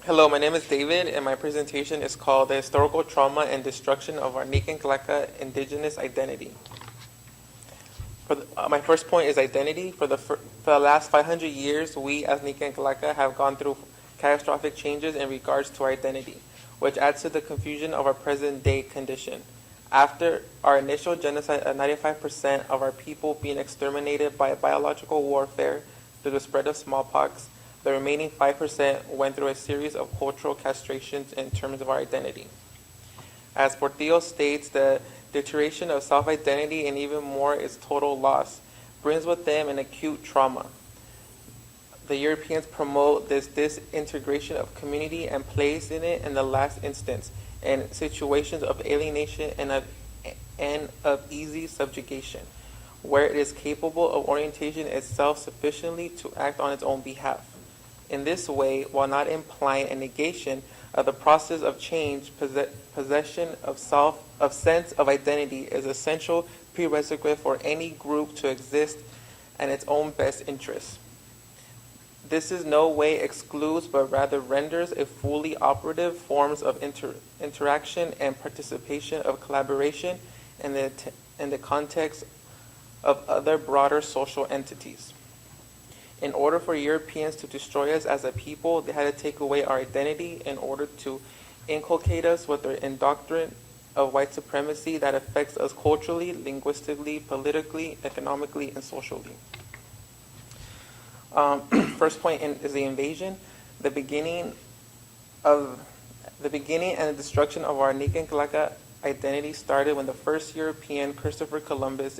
Hello, my name is David, and my presentation is called The Historical Trauma and Destruction of Our Nican Tlaca Indigenous Identity. My first point is identity. For the last 500 years, we as Nican Tlaca have gone through catastrophic changes in regards to our identity, which adds to the confusion of our present day condition. After our initial genocide of 95% of our people being exterminated by biological warfare through the spread of smallpox, the remaining 5% went through a series of cultural castrations in terms of our identity. As Portillo states, the deterioration of self-identity and even more its total loss brings with them an acute trauma. The Europeans promote this disintegration of community and place in it in the last instance in situations of alienation and of easy subjugation, where it is capable of orientation itself sufficiently to act on its own behalf. In this way, while not implying a negation of the process of change, possession of sense of identity is an essential prerequisite for any group to exist in its own best interests. This in no way excludes, but rather renders a fully operative forms of interaction and participation of collaboration in the context of other broader social entities. In order for Europeans to destroy us as a people, they had to take away our identity in order to inculcate us with their indoctrination of white supremacy that affects us culturally, linguistically, politically, economically, and socially. First point is the invasion. The beginning and the destruction of our Nican Tlaca identity started when the first European, Christopher Columbus,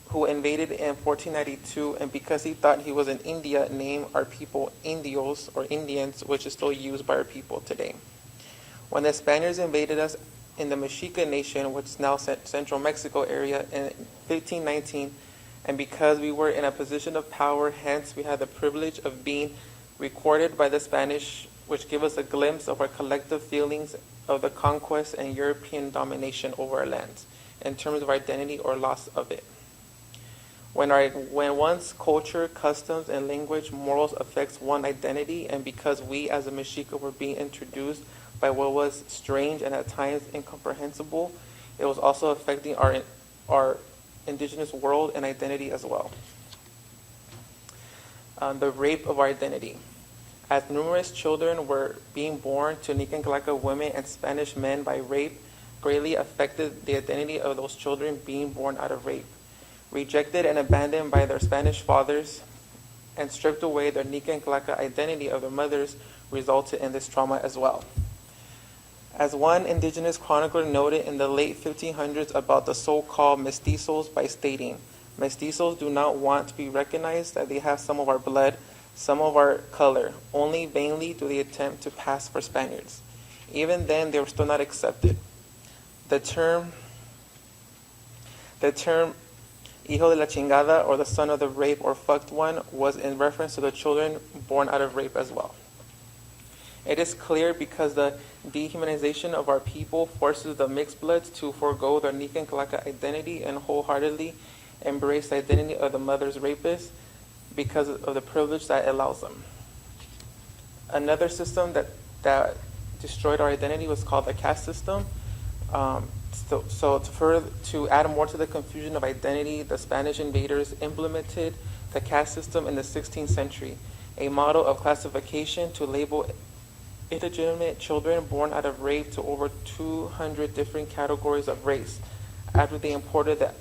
who invaded in 1492, and because he thought he was in India, named our people Indios or Indians, which is still used by our people today. When the Spaniards invaded us in the Mexica nation, which is now central Mexico area, in 1519, and because we were in a position of power, hence we had the privilege of being recorded by the Spanish, which give us a glimpse of our collective feelings of the conquest and European domination over our lands, in terms of identity or loss of it. When one's culture, customs, and language, morals affects one identity, and because we as a Mexica were being introduced by what was strange and at times incomprehensible, it was also affecting our indigenous world and identity as well. The rape of our identity. As numerous children were being born to Nican Tlaca women and Spanish men by rape, greatly affected the identity of those children being born out of rape. Rejected and abandoned by their Spanish fathers, and stripped away their Nican Tlaca identity of their mothers, resulted in this trauma as well. As one indigenous chronicler noted in the late 1500s about the so-called mestizos by stating, "Mestizos do not want to be recognized that they have some of our blood, some of our color. Only vainly do they attempt to pass for Spaniards. Even then, they were still not accepted." The term hijo de la chingada, or the son of the rape or fucked one, was in reference to the children born out of rape as well. It is clear because the dehumanization of our people forces the mixed bloods to forego their Nican Tlaca identity and wholeheartedly embrace the identity of the mother's rapist because of the privilege that allows them. Another system that destroyed our identity was called the caste system. To add more to the confusion of identity, the Spanish invaders implemented the caste system in the 16th century, a model of classification to label illegitimate children born out of rape to over 200 different categories of race, after they imported the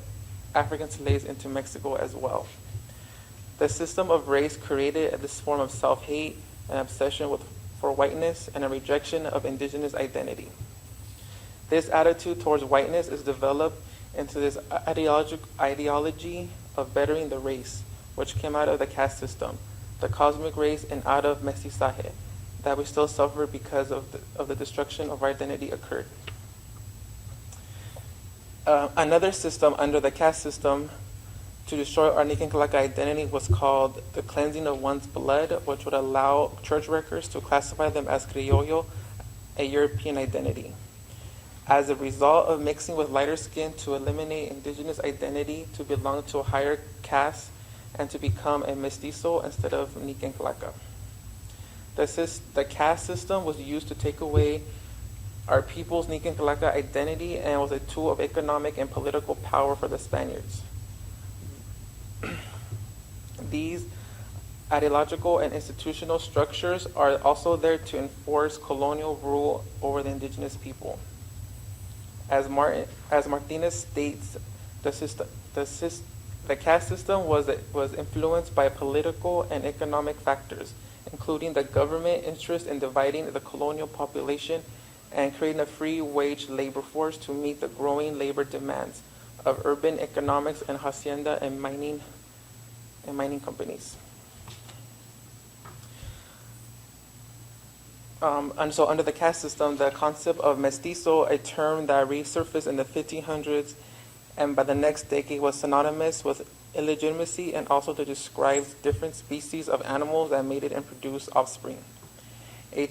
African slaves into Mexico as well. The system of race created this form of self-hate, an obsession for whiteness, and a rejection of indigenous identity. This attitude towards whiteness is developed into this ideology of bettering the race, which came out of the caste system, the cosmic race, and out of mestizaje, that we still suffer because of the destruction of our identity occurred. Another system under the caste system to destroy our Nican Tlaca identity was called the cleansing of one's blood, which would allow church records to classify them as criollo, a European identity. As a result of mixing with lighter skin to eliminate indigenous identity to belong to a higher caste and to become a mestizo instead of Nican Tlaca. The caste system was used to take away our people's Nican Tlaca identity and was a tool of economic and political power for the Spaniards. These ideological and institutional structures are also there to enforce colonial rule over the indigenous people. As Martinez states, the caste system was influenced by political and economic factors, including the government interest in dividing the colonial population and creating a free wage labor force to meet the growing labor demands of urban economics and hacienda and mining companies. And so under the caste system, the concept of mestizo, a term that resurfaced in the 1500s and by the next decade was synonymous with illegitimacy and also to describe different species of animals that mated and produced offspring. A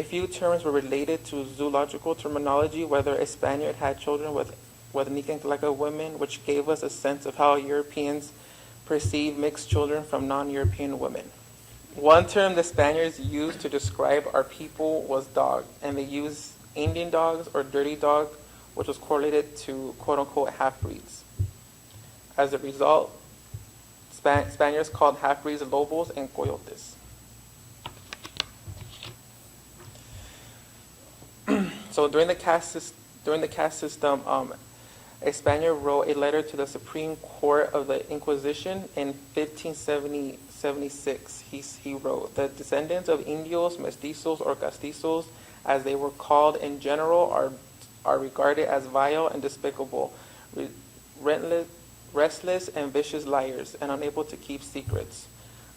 few terms were related to zoological terminology, whether a Spaniard had children with Nican Tlaca women, which gave us a sense of how Europeans perceive mixed children from non-European women. One term the Spaniards used to describe our people was dog, and they used Indian dogs or dirty dog, which was correlated to quote-unquote half-breeds. As a result, Spaniards called half-breeds lobos and coyotes. So during the caste system, a Spaniard wrote a letter to the Supreme Court of the Inquisition in 1576. He wrote, "The descendants of Indios, Mestizos, or Castizos, as they were called in general, are regarded as vile and despicable, restless and vicious liars, and unable to keep secrets.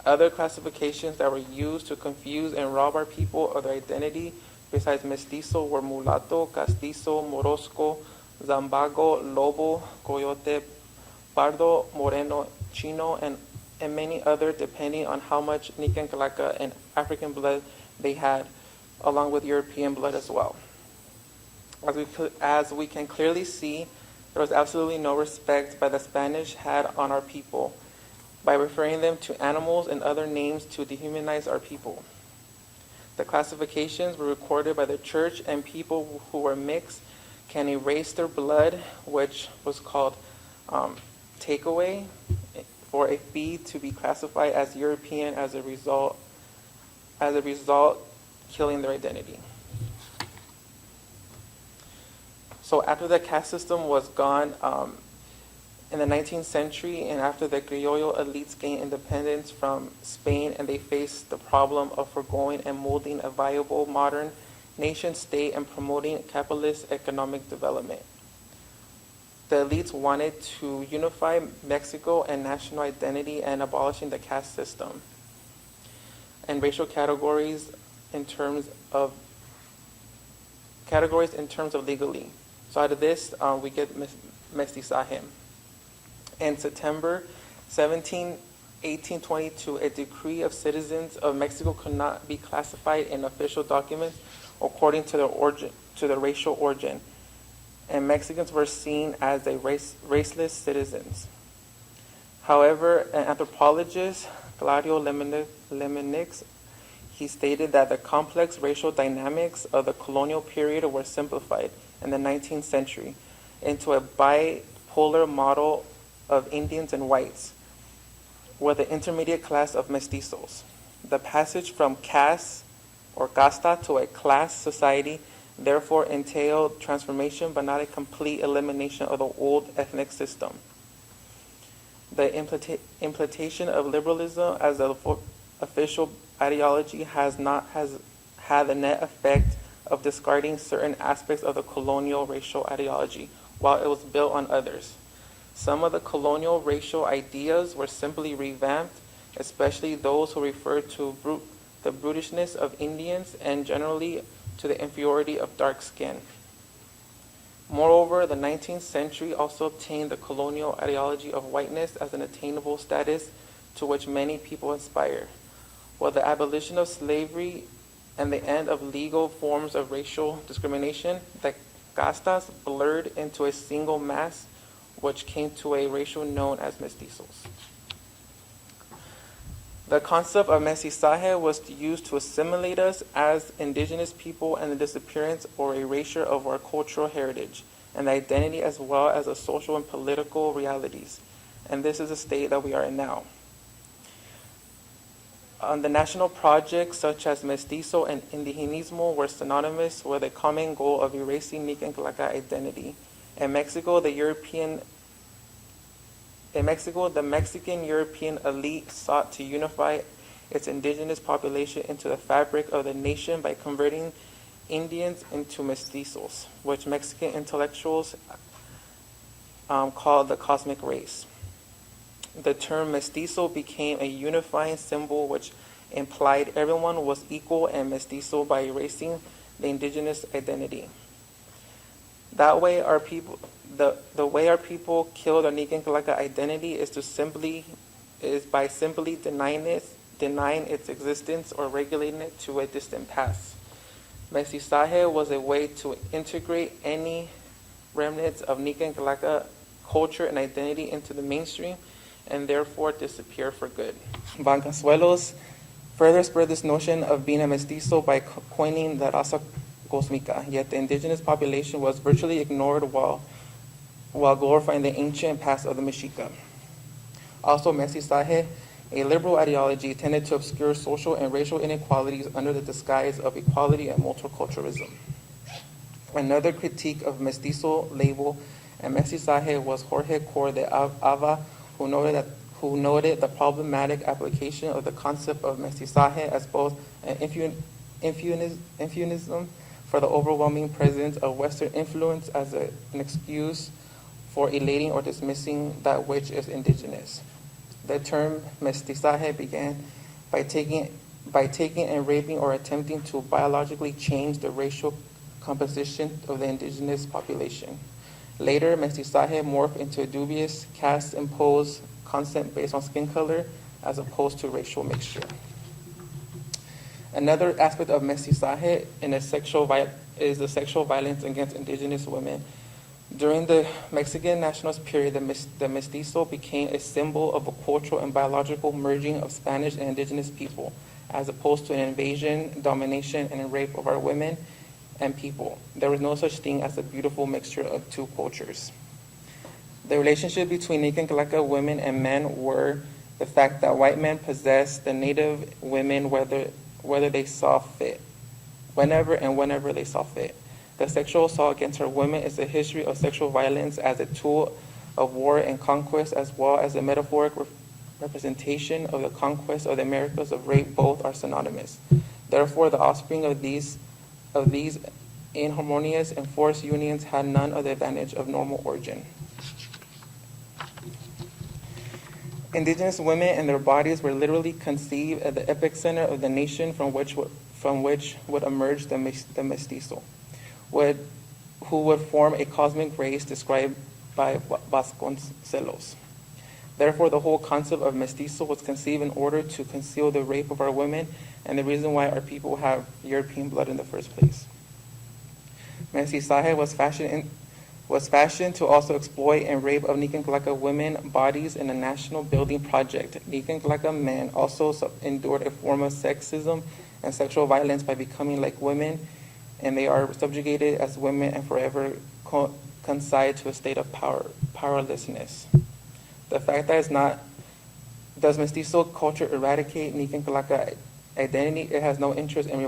Other classifications that were used to confuse and rob our people of their identity besides mestizo were mulatto, castizo, morosco, zambago, lobo, coyote, pardo, moreno, chino, and many other, depending on how much Nican Tlaca and African blood they had, along with European blood as well. As we can clearly see, there was absolutely no respect by the Spanish had on our people, by referring them to animals and other names to dehumanize our people. The classifications were recorded by the church, and people who were mixed can erase their blood, which was called takeaway, for a fee to be classified as European as a result, killing their identity. So after the caste system was gone, in the 19th century, and after the criollo elites gained independence from Spain and they faced the problem of foregoing and molding a viable modern nation state and promoting capitalist economic development. The elites wanted to unify Mexico and national identity and abolishing the caste system and racial categories in terms of legally. So out of this, we get mestizaje. In September 1822, a decree of citizens of Mexico could not be classified in official documents according to the racial origin, and Mexicans were seen as raceless citizens. However, an anthropologist, Claudio Lemenix, he stated that the complex racial dynamics of the colonial period were simplified in the 19th century into a bipolar model of Indians and whites, with the intermediate class of mestizos. The passage from caste or casta to a class society therefore entailed transformation but not a complete elimination of the old ethnic system. The implementation of liberalism as the official ideology has had the net effect of discarding certain aspects of the colonial racial ideology while it was built on others. Some of the colonial racial ideas were simply revamped, especially those who referred to the brutishness of Indians and generally to the inferiority of dark skin. Moreover, the 19th century also obtained the colonial ideology of whiteness as an attainable status to which many people aspire. While the abolition of slavery and the end of legal forms of racial discrimination, the castas blurred into a single mass, which came to a racial known as mestizos. The concept of mestizaje was used to assimilate us as indigenous people and the disappearance or erasure of our cultural heritage and identity as well as the social and political realities. And this is the state that we are in now. The national projects such as mestizo and indigenismo were synonymous with a common goal of erasing Nican Tlaca identity. In Mexico, the Mexican-European elite sought to unify its indigenous population into the fabric of the nation by converting Indians into mestizos, which Mexican intellectuals called the cosmic race. The term mestizo became a unifying symbol which implied everyone was equal and mestizo by erasing the indigenous identity. That way, the way our people kill their Nican Tlaca identity is by simply denying its existence or regulating it to a distant past. Mestizaje was a way to integrate any remnants of Nican Tlaca culture and identity into the mainstream and therefore disappear for good. Bancazuelos further spread this notion of being a mestizo by coining the raza cósmica, yet the indigenous population was virtually ignored while glorifying the ancient past of the Mexica. Also, mestizaje, a liberal ideology, tended to obscure social and racial inequalities under the disguise of equality and multiculturalism. Another critique of mestizo label and mestizaje was Jorge Cor de Ava, who noted the problematic application of the concept of mestizaje as both an euphemism for the overwhelming presence of Western influence as an excuse for elating or dismissing that which is indigenous. The term mestizaje began by taking and raping or attempting to biologically change the racial composition of the indigenous population. Later, mestizaje morphed into a dubious caste-imposed concept based on skin color as opposed to racial mixture. Another aspect of mestizaje is the sexual violence against indigenous women. During the Mexican nationalist period, the mestizo became a symbol of a cultural and biological merging of Spanish and indigenous people, as opposed to an invasion, domination, and rape of our women and people. There was no such thing as a beautiful mixture of two cultures. The relationship between Nican Tlaca women and men were the fact that white men possessed the native women whether they saw fit, whenever they saw fit. The sexual assault against our women is a history of sexual violence as a tool of war and conquest, as well as a metaphoric representation of the conquest of the Americas of rape. Both are synonymous. Therefore, the offspring of these inharmonious and forced unions had none of the advantage of normal origin. Indigenous women and their bodies were literally conceived at the epicenter of the nation from which would emerge the mestizo, who would form a cosmic race described by Vasconcelos. Therefore, the whole concept of mestizo was conceived in order to conceal the rape of our women and the reason why our people have European blood in the first place. Mestizaje was fashioned to also exploit and rape of Nican Tlaca women bodies in a national building project. Nican Tlaca men also endured a form of sexism and sexual violence by becoming like women, and they are subjugated as women and forever consigned to a state of powerlessness. The fact that does mestizo culture eradicate Nican Tlaca identity? It has no interest in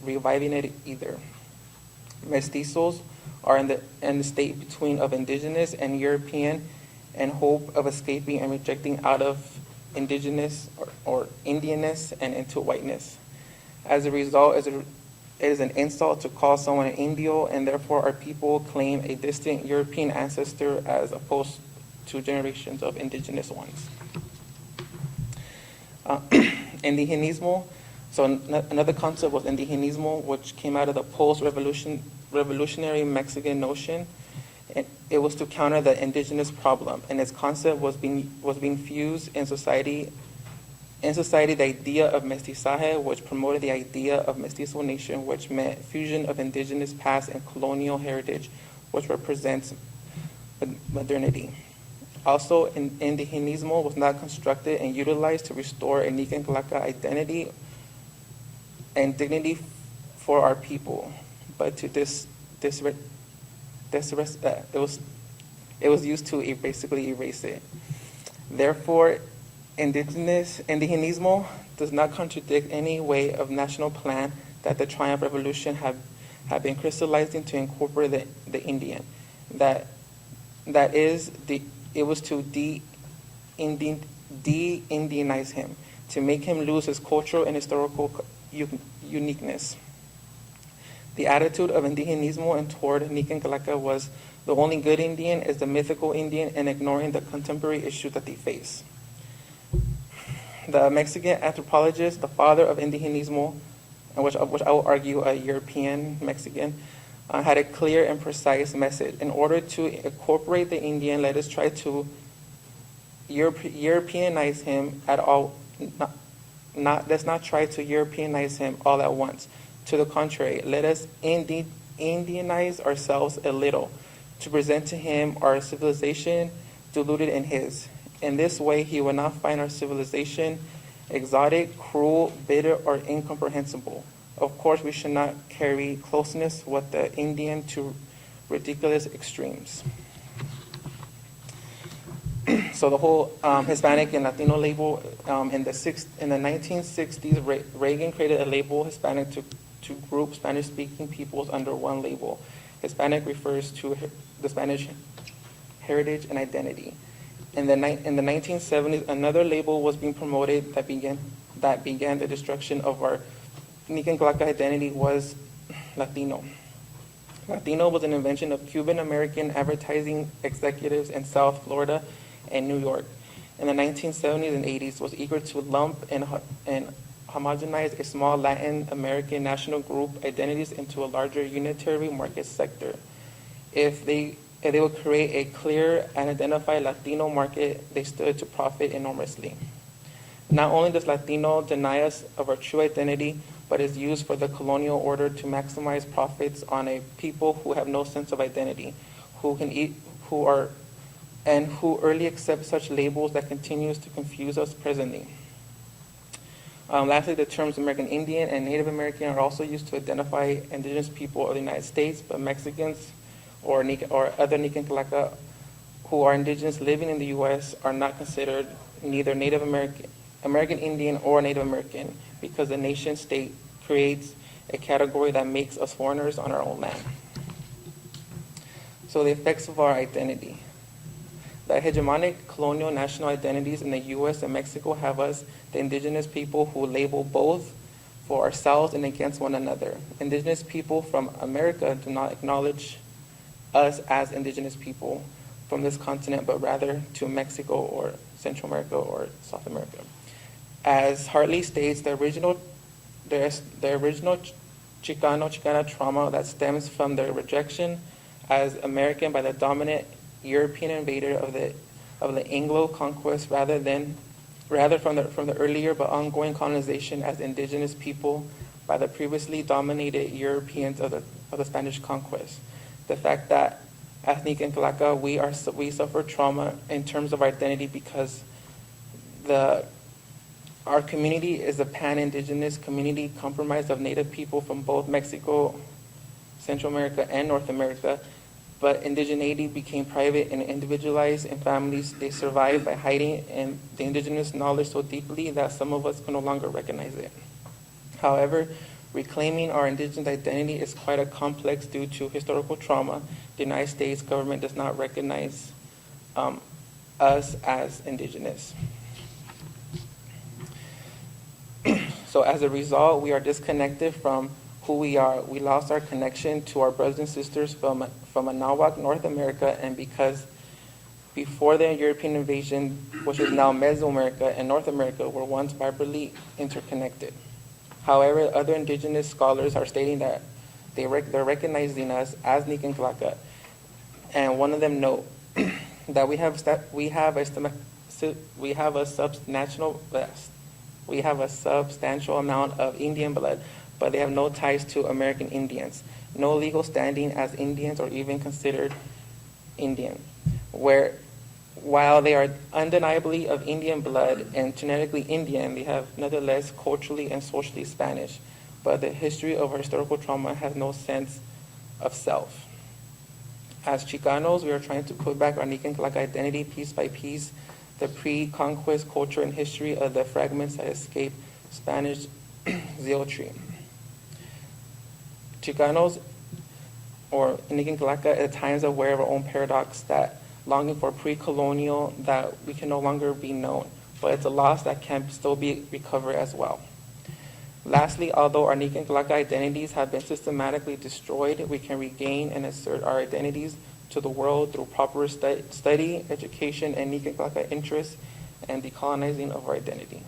reviving it either. Mestizos are in the state between of indigenous and European and hope of escaping and rejecting out of indigenous or Indianness and into whiteness. As a result, it is an insult to call someone an Indio, and therefore our people claim a distant European ancestor as opposed to generations of indigenous ones. Indigenismo. So another concept was indigenismo, which came out of the post-revolutionary Mexican notion. It was to counter the indigenous problem, and its concept was being fused in society. In society, the idea of mestizaje, which promoted the idea of mestizo nation, which meant fusion of indigenous past and colonial heritage, which represents modernity. Also, indigenismo was not constructed and utilized to restore a Nican Tlaca identity and dignity for our people, but to it was used to basically erase it. Therefore, indigenismo does not contradict any way of national plan that the Triumph Revolution have been crystallizing to incorporate the Indian. That is, it was to de-Indianize him, to make him lose his cultural and historical uniqueness. The attitude of indigenismo and toward Nican Tlaca was the only good Indian is the mythical Indian, and ignoring the contemporary issues that they face. The Mexican anthropologist, the father of indigenismo, which I will argue a European Mexican, had a clear and precise message. In order to incorporate the Indian, let us try to Europeanize him at all. Let's not try to Europeanize him all at once. To the contrary, let us Indianize ourselves a little, to present to him our civilization diluted in his. In this way, he will not find our civilization exotic, cruel, bitter, or incomprehensible. Of course, we should not carry closeness with the Indian to ridiculous extremes. So the whole Hispanic and Latino label in the 1960s, Reagan created a label Hispanic to group Spanish-speaking peoples under one label. Hispanic refers to the Spanish heritage and identity. In the 1970s, another label was being promoted that began the destruction of our Nican Tlaca identity was Latino. Latino was an invention of Cuban American advertising executives in South Florida and New York. In the 1970s and 80s, was eager to lump and homogenize a small Latin American national group identities into a larger unitary market sector. If they would create a clear and identified Latino market, they stood to profit enormously. Not only does Latino deny us of our true identity, but is used for the colonial order to maximize profits on a people who have no sense of identity, who early accept such labels that continues to confuse us presently. Lastly, the terms American Indian and Native American are also used to identify indigenous people of the United States, but Mexicans or other Nican Tlaca who are indigenous living in the U.S. are not considered neither Native American Indian or Native American, because the nation state creates a category that makes us foreigners on our own land. So the effects of our identity. The hegemonic colonial national identities in the U.S. and Mexico have us, the indigenous people, who label both for ourselves and against one another. Indigenous people from America do not acknowledge us as indigenous people from this continent, but rather to Mexico or Central America or South America. As Hartley states, the original Chicana trauma that stems from the rejection as American by the dominant European invader of the Anglo conquest, rather from the earlier but ongoing colonization as indigenous people by the previously dominated Europeans of the Spanish conquest. The fact that as Nican Tlaca we suffer trauma in terms of our identity because our community is a pan-indigenous community comprised of native people from both Mexico, Central America, and North America, but indigeneity became private and individualized, and families, they survived by hiding in the indigenous knowledge so deeply that some of us can no longer recognize it. However, reclaiming our indigenous identity is quite a complex due to historical trauma. The United States government does not recognize us as indigenous. So as a result, we are disconnected from who we are. We lost our connection to our brothers and sisters from Anahuac, North America, and because before the European invasion, which is now Mesoamerica and North America, were once vibrantly interconnected. However, other indigenous scholars are stating that they're recognizing us as Nican Tlaca, and one of them note that we have a substantial amount of Indian blood, but they have no ties to American Indians, no legal standing as Indians or even considered Indian. Where While they are undeniably of Indian blood and genetically Indian, they have nonetheless culturally and socially Spanish, but the history of our historical trauma has no sense of self. As Chicanos, we are trying to put back our Nican Tlaca identity piece by piece, the pre-conquest culture and history of the fragments that escaped Spanish zealotry. Chicanos, or Nican Tlaca, at times aware of our own paradox that longing for pre-colonial that we can no longer be known, but it's a loss that can still be recovered as well. Lastly, although our Nican Tlaca identities have been systematically destroyed, we can regain and assert our identities to the world through proper study, education, and Nican Tlaca interests and decolonizing of our identity.